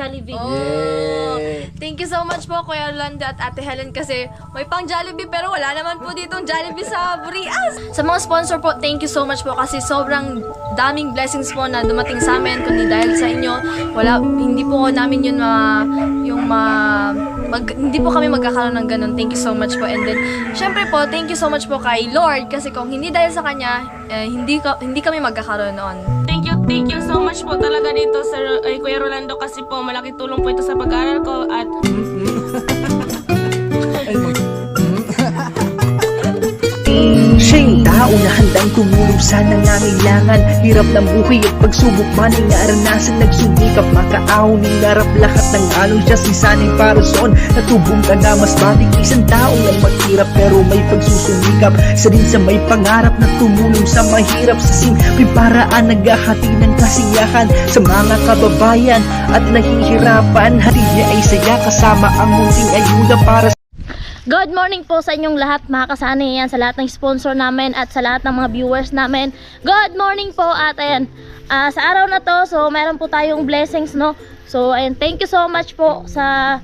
Jollibee. Oh, thank you so much po Kuya Rolando at Ate Helen kasi may pang Jollibee pero wala naman po ditong Jollibee sa Burias. Sa mga sponsor po, thank you so much po kasi sobrang daming blessings po na dumating sa amin kundi dahil sa inyo. Hindi po namin yun hindi po kami magkakaroon ng ganun. Thank you so much po. And then, syempre po, thank you so much po kay Lord kasi kung hindi dahil sa Kanya, hindi kami magkakaroon noon. thank you so much po talaga dito sa Kuya Rolando kasi po malaki tulong po ito sa pag-aaral ko at Siya'y tao na handang tumulong sa nangangailangan. Hirap ng buhay at pagsubok man ay naranasan. Nagsumikap makaahon ng narap lahat ng alon. Siya si sanay para soon natubong ka na mas matik. Isang tao lang maghirap pero may pagsusumikap. Isa din sa may pangarap na tumulong sa mahirap. Sa simpleng paraan naghahati ng kasiyahan sa mga kababayan at nahihirapan. Hati niya ay saya kasama ang munting ayuda para Good morning po sa inyong lahat mga kasani, yan sa lahat ng sponsor namin at sa lahat ng mga viewers namin. Good morning po at ayan, sa araw na to, so meron po tayong blessings, no? So ayan, thank you so much po sa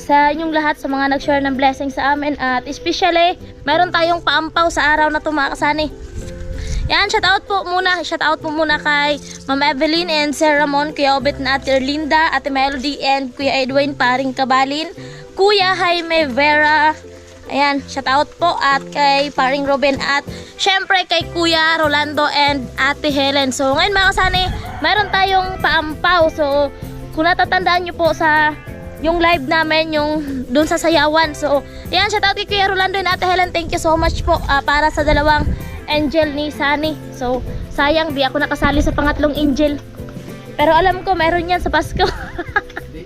inyong lahat sa mga nag-share ng blessings sa amin at especially, meron tayong paampaw sa araw na to mga kasani. Yan, shout out po muna kay Ma'am Evelyn and Sir Ramon, Kuya Obet na Ate Erlinda, Ate Melody and Kuya Edwin Paring Kabalin, Kuya Jaime Vera, ayan, shout out po at kay Paring Ruben at syempre kay Kuya Rolando and Ate Helen. So ngayon mga kasani, mayroon tayong paampaw. So kung natatandaan nyo po sa yung live namin, yung dun sa sayawan. So ayan, shout out kay Kuya Rolando and Ate Helen, thank you so much po para sa dalawang angel ni Sunny. So sayang di ako nakasali sa pangatlong angel. Pero alam ko meron yan sa Pasko.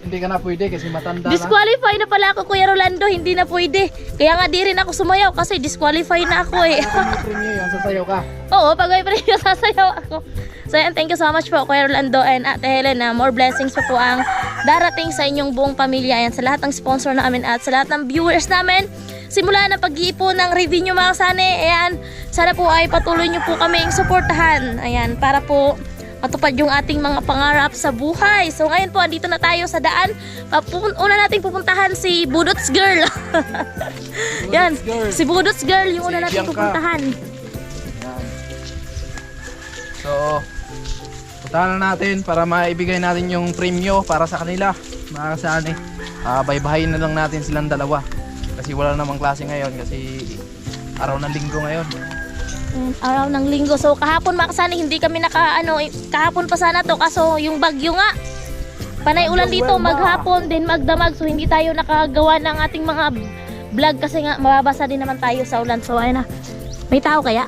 Hindi ka na pwede kasi matanda na. Disqualify na pala ako Kuya Rolando, hindi na pwede. Kaya nga di rin ako sumayaw kasi disqualify na ako eh. May premio yan, sasayaw ka. Oo, pag may premio sasayaw ako. So yan, thank you so much po Kuya Rolando and Ate Helen. More blessings po ang darating sa inyong buong pamilya. Yan, sa lahat ng sponsor namin at sa lahat ng viewers namin. Simula na pag-iipon ng revenue mga kasani. Ayan, sana po ay patuloy nyo po kaming suportahan. Ayan, para po matupad yung ating mga pangarap sa buhay. So ngayon po, andito na tayo sa daan. Una nating pupuntahan si Budots Girl. Yan, si Budots Girl yung una nating pupuntahan. Yan. So, puntahan na natin para maibigay natin yung premyo para sa kanila. Mga kasani, baybayin na lang natin silang dalawa. Kasi wala namang klase ngayon kasi araw ng linggo ngayon. Araw ng linggo. So kahapon mga kasani, hindi kami kahapon pa sana to kaso yung bagyo nga. Panay ulan dito maghapon din magdamag, so hindi tayo nakagawa ng ating mga vlog kasi nga mababasa din naman tayo sa ulan. So ayun na. May tao kaya?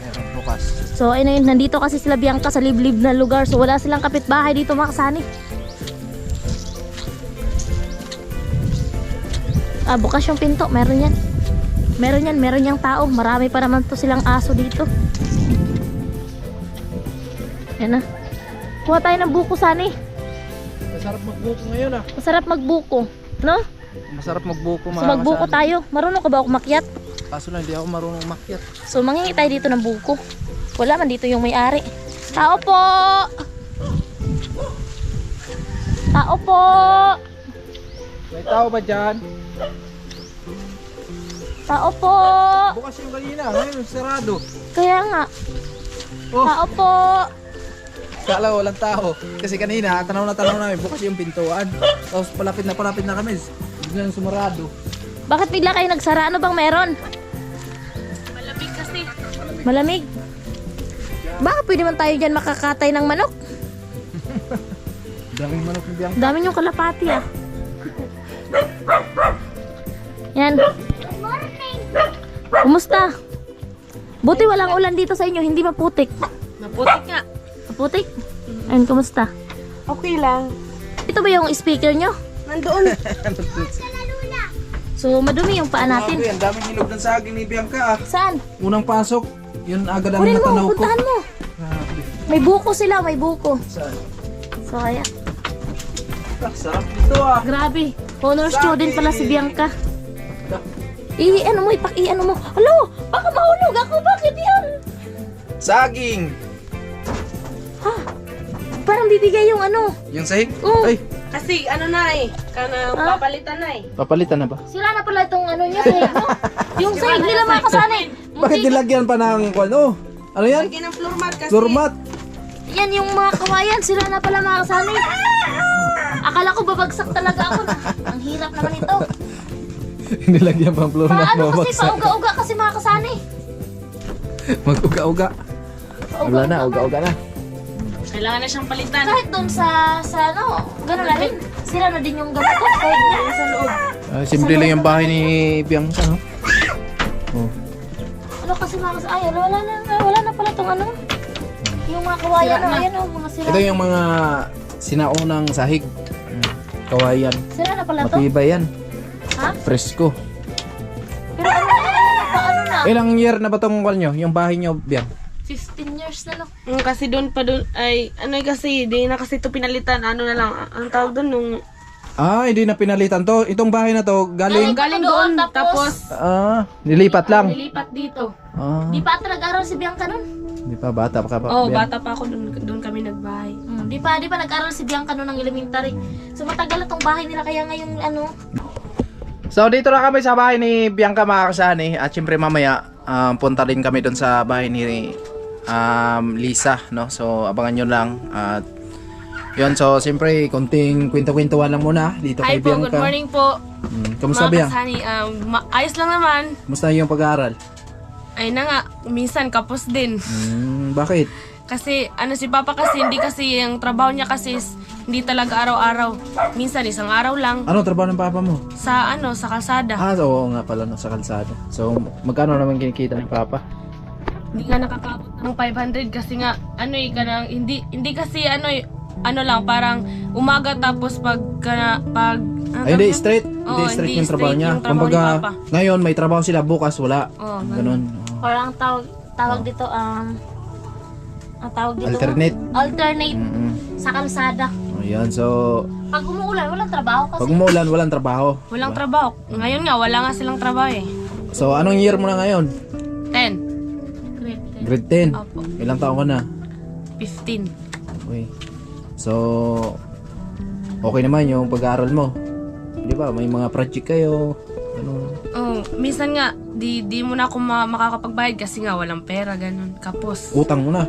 Meron bukas. So ayun, nandito kasi sila Bianca sa liblib na lugar. So wala silang kapitbahay dito mga kasani. Bukas yung pinto, meron yan. Meron yang tao. Marami pa naman to silang aso dito. Yan na. Kuha tayo ng buko Sunny. Masarap magbuko ngayon ah. Masarap magbuko, no? Masarap magbuko mga So magbuko kasani. tayo. Marunong ka ba ako makyat? Kaso lang hindi ako marunong umakyat. So manghingi tayo dito ng buko. Wala man dito yung may-ari. Tao po! Tao po! May tao ba dyan? Tao po! Bukas yung kanina, ngayon sarado. Kaya nga. Oh, Tao po! kala walang tao. Kasi kanina, tanaw namin, bukas yung pintuan. Tapos palapit na kami. Biglang sumarado. Bakit bigla kayo nagsara? Ano bang meron? malamig kasi. Malamig? Baka pwede man tayo dyan makakatay ng manok. Daming manok ni Bianca. Dami yung kalapati ah. Yan. Kumusta? Buti walang ulan dito sa inyo, hindi maputik. Naputik nga. Maputik? Ayun, kumusta? Okay lang. Ito ba yung speaker nyo? Nandoon. So, madumi yung paa natin. Ang daming hinog ng saging ni Bianca ah. Saan? Unang pasok, yun agad ang Kunin mo, natanaw ko. puntahan mo. Grabe. May buko sila, may buko. Saan? So, kaya. Sarap dito ah. Grabe. Honor Sabi. student pala si Bianca. I-ano mo, ipaki-ano mo. Alo, baka mahulog ako. Bakit yan? Saging! Ha? Parang bibigay yung ano. Yung sahig? Oo. Ay, Kasi ano na eh, papalitan na eh. Papalitan na ba? Sira na pala itong ano niya, sahig mo. Yung sahig nila mga kasani. Bakit nilagyan pa ng ano? Ano yan? Lagyan ng floor mat kasi. Floor mat. Yan yung mga kawayan, sira na pala mga kasani. Akala ko babagsak talaga ako na. Ang hirap naman ito. Nilagyan pa ang floor mat. Paano kasi Mabagsak. pauga-uga kasi mga kasani. Mag-uga-uga. Wala na, uga-uga na. Kailangan na siyang palitan. Kahit doon sa ano, gano'n na rin. Sira na din yung ganito, sahig niya. Sa loob. Simple lang yung bahay ni Bianca, no? Oh. Ano kasi mga kasani, ay wala na pala itong ano. Yung mga kawayan, Sira na. ayan o, mga sira. Ito yung mga sinaunang sahig. Kawayan. Sira na pala to. Matibay yan. Ha? Presko. Pero ano na? Ilang year na ba itong wall nyo? Yung bahay nyo, Biang? 15 years na no. Kasi doon pa doon, ay ano eh, kasi, di na kasi ito pinalitan. Ano na lang, ang tawag doon nung... Hindi na pinalitan to. Itong bahay na to, galing... Galing doon, doon, tapos nilipat lang. nilipat dito. Di pa nag-aral si Bianca nun? Di pa, bata pa ka pa. Oh, Biang. bata pa ako doon kami nagbahay. Di pa nag-aral si Bianca nun ng elementary. So matagal na tong bahay nila kaya ngayon ano. So dito na kami sa bahay ni Bianca mga kasani. At syempre mamaya, punta din kami doon sa bahay ni Lisa, no? So abangan nyo lang. At yun, so siyempre konting kwento-kwentuhan lang muna dito Hi kay po, Bianca. good morning po. Kamusta Mga Biang? kasani, ayos lang naman. Kamusta yung pag-aaral? Ay na nga, minsan kapos din. Bakit? Kasi ano si Papa kasi hindi kasi yung trabaho niya kasi hindi talaga araw-araw. Minsan isang araw lang Ano trabaho ng papa mo? sa sa kalsada. Oo nga pala, no, sa kalsada. So magkano naman kinikita ng papa? Hindi nga nakakaabot ng 500 kasi nga kanang hindi kasi ano lang parang umaga tapos pag Hindi, straight. Hindi Oo, straight hindi yung trabaho straight niya. yung trabaho ni Kumbaga, Papa. ngayon may trabaho sila, bukas wala. Oo, Ganun. Parang tawag dito ang tawag dito Alternate. sa kalsada. Ayan, so Pag umuulan, walang trabaho kasi. pag umuulan, walang trabaho. Walang trabaho. Ngayon nga wala nga silang trabaho eh. So anong year mo na ngayon? 10, Great. Grade 10. Opo. Ilang taon ka na? 15. Okay. So okay naman yung pag-aaral mo. Di ba? May mga project kayo. Ano? Oh, minsan nga di mo na ako makakapagbayad kasi nga walang pera ganun. Kapos. Utang mo na.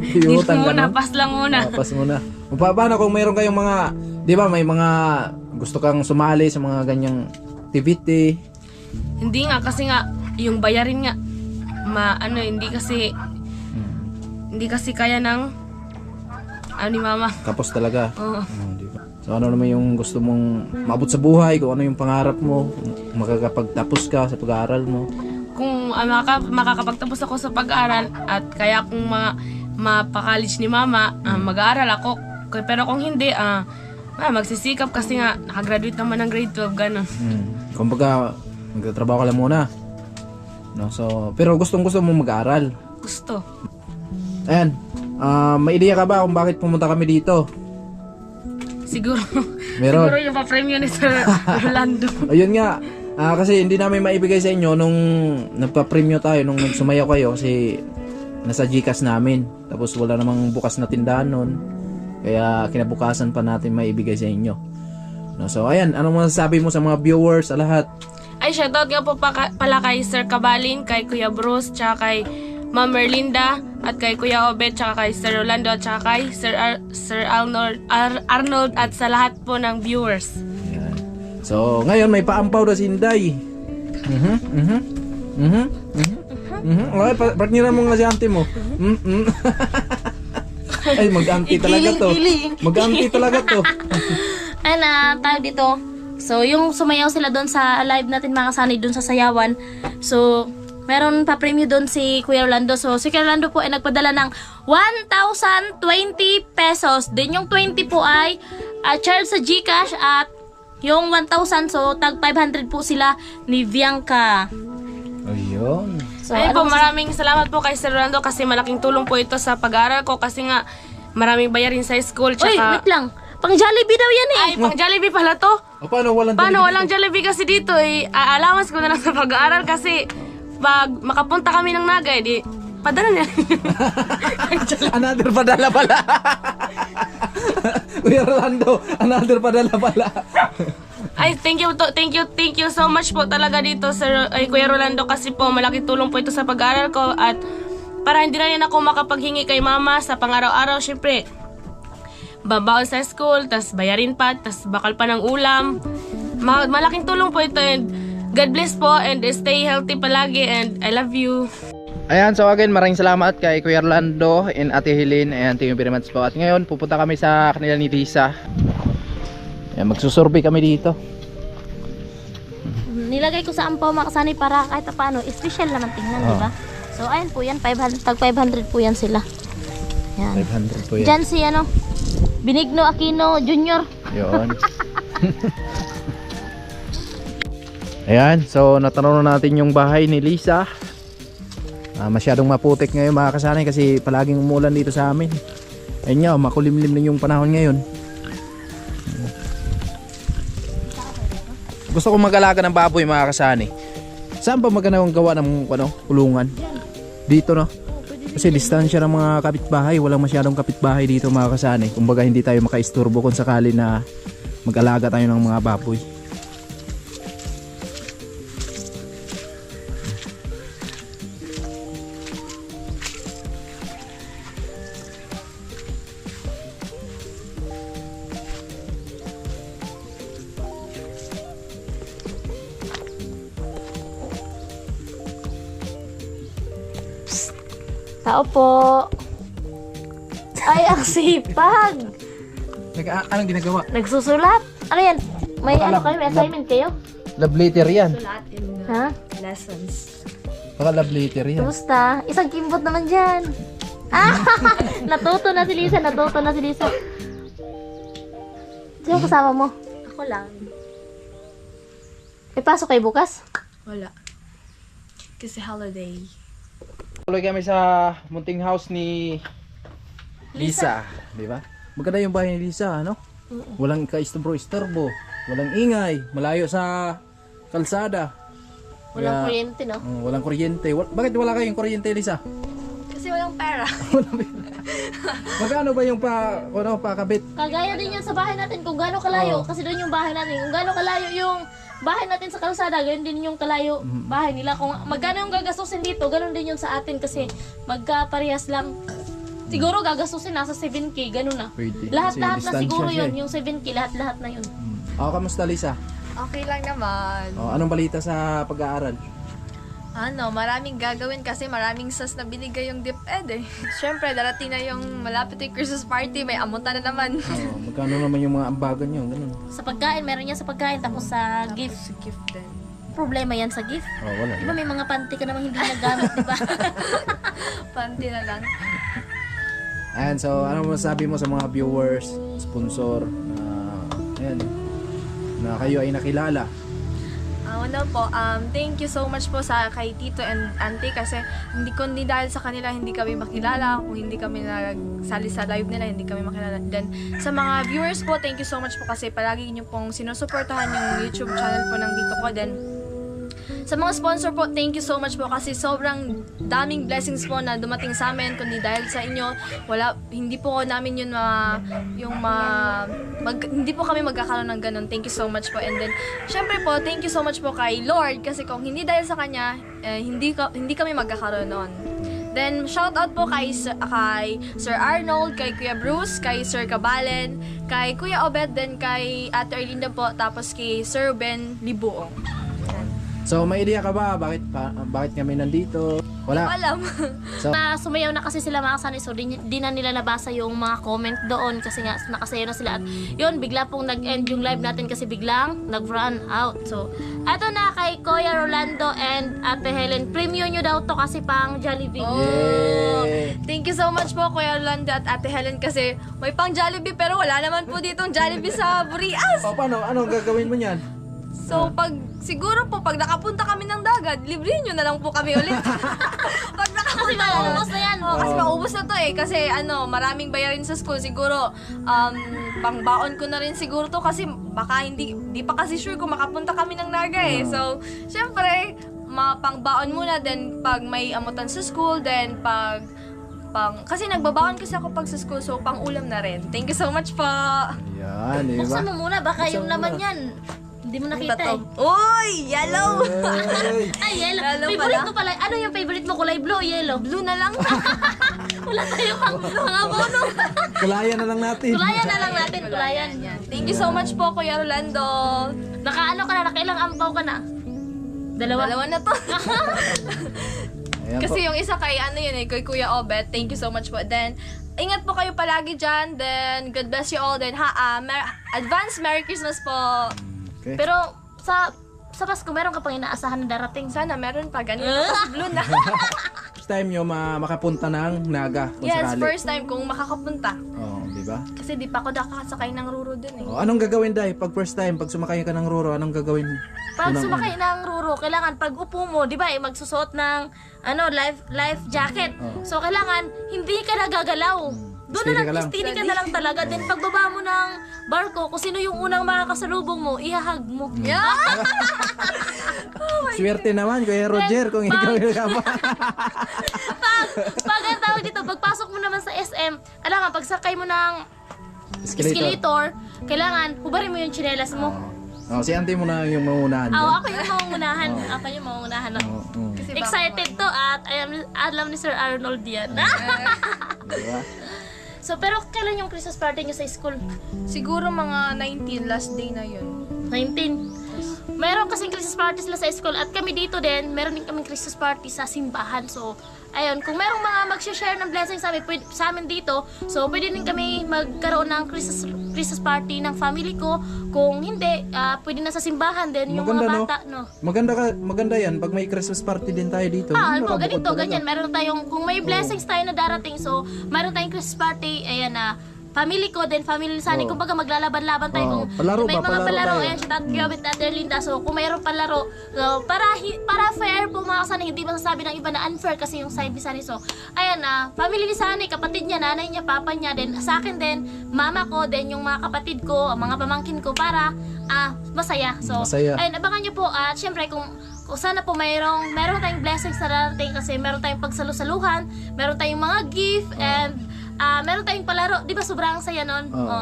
Di Utang ka muna, na. pas lang muna. Pas muna. Paano kung mayroon kayong mga, di ba, may mga gusto kang sumali sa mga ganyang activity? Hindi nga kasi nga yung bayarin nga hindi kasi kaya ng ni mama. Kapos talaga. Oo. Di ba? So ano naman yung gusto mong maabot sa buhay, kung ano yung pangarap mo, makakapagtapos ka sa pag-aaral mo. Kung makakapagtapos ako sa pag-aaral at kaya kung mapa-college ni mama, mag-aaral ako. Pero kung hindi, magsisikap kasi nga nakagraduate naman ng grade 12 ganun. Kumbaga, magtatrabaho ka lang muna. No, so, pero gustong-gusto mo mag-aaral. Gusto. Ayan, may ideya ka ba kung bakit pumunta kami dito? Siguro. Meron. Siguro yung pa-premium ni Sir Rolando. Ayun nga, kasi hindi namin maibigay sa inyo nung nagpa-premyo tayo, nung nagsumayaw kayo kasi nasa GCash namin. Tapos wala namang bukas na tindahan nun. Kaya kinabukasan pa natin maibigay sa inyo. No, so ayan, anong masasabi mo sa mga viewers, sa lahat? Ay, shoutout nga po pala kay Sir Kabalin, kay Kuya Bruce, tsaka kay Ma'am Merlinda, at kay Kuya Obet, tsaka kay Sir Rolando, at tsaka kay Sir Arnold, at sa lahat po ng viewers. Ayan. So ngayon may paampaw na si Inday. Okay, partneran mo nga si auntie mo. Ay, mag-auntie talaga to. Mag-auntie talaga to. Ayun tawag dito. So, yung sumayaw sila doon sa live natin mga kasani doon sa sayawan. So, meron pa premyo doon si Kuya Rolando. So, si Kuya Rolando po ay nagpadala ng 1,020 pesos. Then, yung 20 po ay charge sa GCash at yung 1,000, so tag 500 po sila ni Bianca. Ayun. So, Ayun po, maraming salamat po kay Sir Rolando kasi malaking tulong po ito sa pag-aaral ko kasi nga maraming bayarin sa school. Uy, Tsaka, wait lang. Pang Jollibee daw yan eh. ay, pang Jollibee pala to. O, paano walang Walang Jollibee kasi dito eh. Allowance ko na lang sa pag-aaral kasi pag makapunta kami ng Nagay, di padala niya. Another padala pala. Kuya Rolando, another padala pala. Ay, thank you so much po talaga dito, Sir Kuya Rolando, kasi po malaking tulong po ito sa pag-aaral ko at para hindi na rin ako makapaghingi kay mama sa pang-araw-araw. Syempre, babaon sa school, tas bayarin pa, tas bakal pa ng ulam. Malaking tulong po ito, and God bless po, and stay healthy palagi, and I love you. Ayan, so again, maraming salamat kay Kuya Orlando and Ate Helene. Ayan, thank you very much po. At ngayon, pupunta kami sa kanila ni Lisa. Ayan, magsusurvey kami dito. Nilagay ko sa ampaw mga kasani para kahit paano, special naman tingnan, Oh. di ba? So ayun po yan, 500, tag 500 po yan sila. Yan. 500 po yan. Diyan si ano, Benigno Aquino Jr. Yun. Ayan, so natanong na natin yung bahay ni Lisa. Masyadong maputik ngayon mga kasanay kasi palaging umulan dito sa amin. Ayun nga, makulimlim na yung panahon ngayon. Gusto ko mag-alaga ng baboy mga kasanay. Saan ba magandang gawa ng kulungan? Dito no? Kasi distansya ng mga kapitbahay, walang masyadong kapitbahay dito mga kasanay. Kumbaga hindi tayo makaisturbo kung sakali na mag-alaga tayo ng mga baboy. Tao po. Ay, ang sipag. Anong ginagawa? Nagsusulat. Ano yan? May Baka ano kayo? May assignment kayo? Love letter yan. Ha? Baka love letter yan. Kumusta? Isang kimbot naman dyan. Ah! Natuto na si Lisa. Natuto na si Lisa. Sino kasama mo? Ako lang. May pasok kayo bukas? Wala. Kasi holiday. Tuloy kami sa munting house ni Lisa, di ba? Maganda yung bahay ni Lisa, ano? Walang ka-istorbo, walang ingay, malayo sa kalsada. Walang Kaya, kuryente, no? walang kuryente. Bakit wala kayong kuryente, Lisa? Kasi walang pera. Magkano ba yung pakabit? Kagaya din yan sa bahay natin kung gaano kalayo. Kasi doon yung bahay natin. Kung gaano kalayo yung bahay natin sa kalsada, ganoon din yung kalayo bahay nila. Kung magkano yung gagastusin dito, ganoon din yung sa atin kasi magkaparehas lang. Siguro gagastusin nasa 7K, ganoon na. Pwede. Lahat-lahat Kasi na siguro distansya siya yun, yung 7K, lahat-lahat na yun. Kamusta Lisa? Okay lang naman. Anong balita sa pag-aaral? Maraming gagawin kasi maraming sas na binigay yung DepEd eh. Siyempre, darating na yung malapit yung Christmas party, may amutan na naman. Magkano naman yung mga ambagan nyo? Ganun. Sa pagkain, meron yan sa pagkain, tapos sa gift. Gift din. Problema yan sa gift. Wala. Di ba may mga panty ka namang hindi nagamit, di ba? Panty na lang. Ayan, so ano masasabi mo sa mga viewers, sponsor, na kayo ay nakilala? Thank you so much po sa kay Tito and Auntie kasi hindi dahil sa kanila hindi kami makilala, kung hindi kami nagsali sa live nila, hindi kami makilala. Then sa mga viewers po, thank you so much po kasi palagi niyo pong sinusuportahan yung YouTube channel po ng Tito ko. Then sa mga sponsor po, thank you so much po kasi sobrang daming blessings po na dumating sa amin. Kundi dahil sa inyo, hindi po namin yun hindi po kami magkakaroon ng ganun. Thank you so much po. And then, syempre po, thank you so much po kay Lord kasi kung hindi dahil sa Kanya, hindi kami magkakaroon noon. Then, shout out po kay Sir Arnold, kay Kuya Bruce, kay Sir Kabalen, kay Kuya Obed, then kay Ate Erlinda po, tapos kay Sir Ben Libuong. So may idea ka ba bakit kami nandito? Wala. Alam. So, Sumayaw na kasi sila mga kasani, so di na nila nabasa yung mga comment doon kasi nga nakasayaw na sila at yun, bigla pong nag-end yung live natin kasi biglang nag-run out. So, eto na kay Kuya Rolando and Ate Helen, premium nyo daw to kasi pang Jollibee. yay! Thank you so much po Kuya Rolando at Ate Helen kasi may pang Jollibee pero wala naman po ditong Jollibee sa Burias. Paano? Anong gagawin mo niyan? So siguro po pag nakapunta kami ng dagat, libre nyo na lang po kami ulit. Pag Kasi nakapunta maubos na yan. kasi maubos na to eh. Kasi maraming bayarin sa school. Siguro, pangbaon ko na rin siguro to kasi baka hindi pa kasi sure kung makapunta kami ng Naga eh. So, syempre, pangbaon muna. Then, pag may amutan sa school, then pag kasi nagbabaon kasi ako pag sa school, so pang ulam na rin. Thank you so much po. Yan, di ba? Buksan mo muna, baka Buksan yung mo laman muna. yan. Hindi mo nakita Ito. eh. Uy! Yellow! Ay, Ay, yellow. Yellow Favorite pala? mo pala. Ano yung favorite mo? Kulay blue o yellow? Blue na lang. Wala tayo pang mga bono. kulayan na lang natin. Kulayan na lang natin, kulayan. Yan. Thank you so much po, Kuya Rolando. Nakaano ka na, nakailang ampaw ka na? Dalawa. Dalawa na to. Ayan Kasi po. yung isa kay ano yun eh, kay Kuya Obet. Thank you so much po. Then, ingat po kayo palagi dyan. Then, God bless you all. Then, advance Merry Christmas po. Okay. Pero sa Pasko, meron ka pang inaasahan na darating. Sana meron pa. Ganun tapos blue na. First time nyo makapunta ng Naga kung Yes, sakali. first time kung makakapunta. Oo, di ba? Kasi di pa ako nakakasakay ng Ruro dun eh. Oh, anong gagawin Day? Pag first time, pag sumakay ka ng Roro, anong gagawin mo? Pag Unang-una. sumakay ng Ruro, kailangan pag upo mo, di ba, magsusuot ng life jacket. Oo. So, kailangan hindi ka nagagalaw. Doon Steady na ka lang, lang. steady ka na lang talaga. Then, pagbaba mo ng barko, kung sino yung unang makakasalubong mo, ihahag mo. Yeah! Swerte naman, Kuya Roger, kung ikaw yung kapa. Pag ang tawag dito, pagpasok mo naman sa SM, kailangan pagsakay mo ng escalator, kailangan hubarin mo yung tsinelas mo. Oh, si auntie mo na yung maunahan dyan. Ako yung maungunahan. Ako yung maungunahan. Oo, oo. Kasi Excited to at alam ni Sir Arnold yan. Diba? So, pero kailan yung Christmas party nyo sa school? Siguro mga 19, last day na yun. 19. Meron kasing Christmas party sila sa school at kami dito din, meron din kaming Christmas party sa simbahan. So, ayun, kung merong mga mag-share ng blessings sa amin dito, so pwede din kami magkaroon ng Christmas party ng family ko. Kung hindi, pwede na sa simbahan din yung Maganda, mga no? bata, no? Maganda yan pag may Christmas party din tayo dito. Alam mo, Nakabukod ganito, talaga. ganyan. Meron tayong, kung may blessings tayo na darating, so, meron tayong Christmas party, ayan na, family ko, then family ni Sunny, Oo. kumbaga maglalaban-laban tayo kung Palaro may ba? mga Palaro palaro, tayo. ayan, si Tat Gawit na Linda, so kung mayroong palaro, so, para fair po mga Sunny, hindi masasabi ng iba na unfair kasi yung side ni Sunny, so, ayan na, family ni Sunny, kapatid niya, nanay niya, papa niya, then sa akin din, mama ko, then yung mga kapatid ko, mga pamangkin ko, para, masaya, so, Masaya. ayun, abangan niyo po, at syempre, kung sana po meron tayong blessings na darating kasi meron tayong pagsalusaluhan, meron tayong mga gift, and meron tayong palaro. Di ba sobrang saya nun? Oo.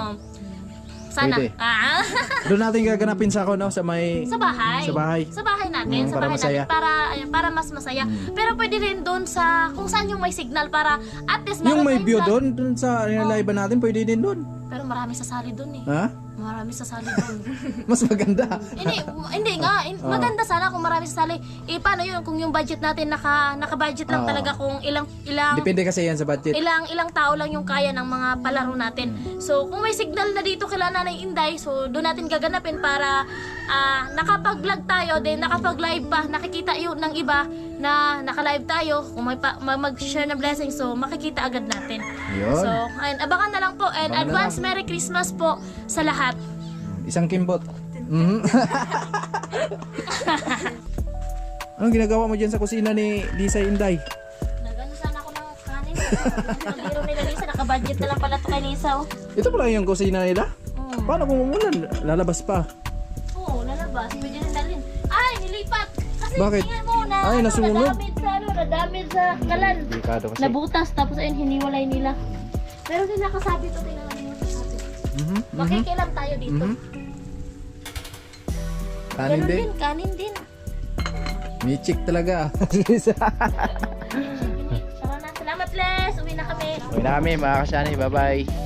Sana. Pwede. Doon Doon natin gaganapin sa ako, no? Sa may... sa bahay. Sa bahay. Sa bahay natin. Sa Para bahay masaya. natin. Para mas masaya. Pero pwede rin doon sa kung saan yung may signal para at least Yung meron may tayong view vlog. doon sa live natin, pwede din doon. Pero marami sasali doon eh. Ha? Marami sasali doon. Mas maganda. hindi nga. Maganda sana kung marami sasali. Paano yun? Kung yung budget natin naka-budget lang Oo. talaga kung ilang Depende kasi yan sa budget. ilang tao lang yung kaya ng mga palaro natin. So, kung may signal na dito kila Nanay Inday, so doon natin gaganapin para nakapag-vlog tayo, then nakapag-live pa, nakikita yun ng iba na naka-live tayo, kung may mag-share ng blessing, so makikita agad natin. Yun. So, ayun, abangan na lang po, and Abangan na advance lang. Merry Christmas po sa lahat. Isang kimbot. Mhm. Anong ginagawa mo dyan sa kusina ni Lisa Inday? Nagano sana ako ng kanin. Naliro nila Lisa, naka-budget na lang pala to kay Lisa. Oh. Ito pala yung kusina nila? Mm. Paano kung umulan? Lalabas pa. Oo, lalabas. Pwede rin dalhin. Ay, nilipat! Kasi Bakit? tingnan mo na, Ay, nasunog? nadamage sa kalan. Delikado kasi. Nabutas, tapos ayun, hiniwalay nila. Pero din nakasabit to, tingnan mo yung nakasabit. Mhm. Makikilam tayo dito. Mhm. Kanin Ganun din. din, kanin din. Michik talaga. Lisa. Tara na, salamat Les! Uwi na kami. Uwi na kami mga kasyani. Bye-bye.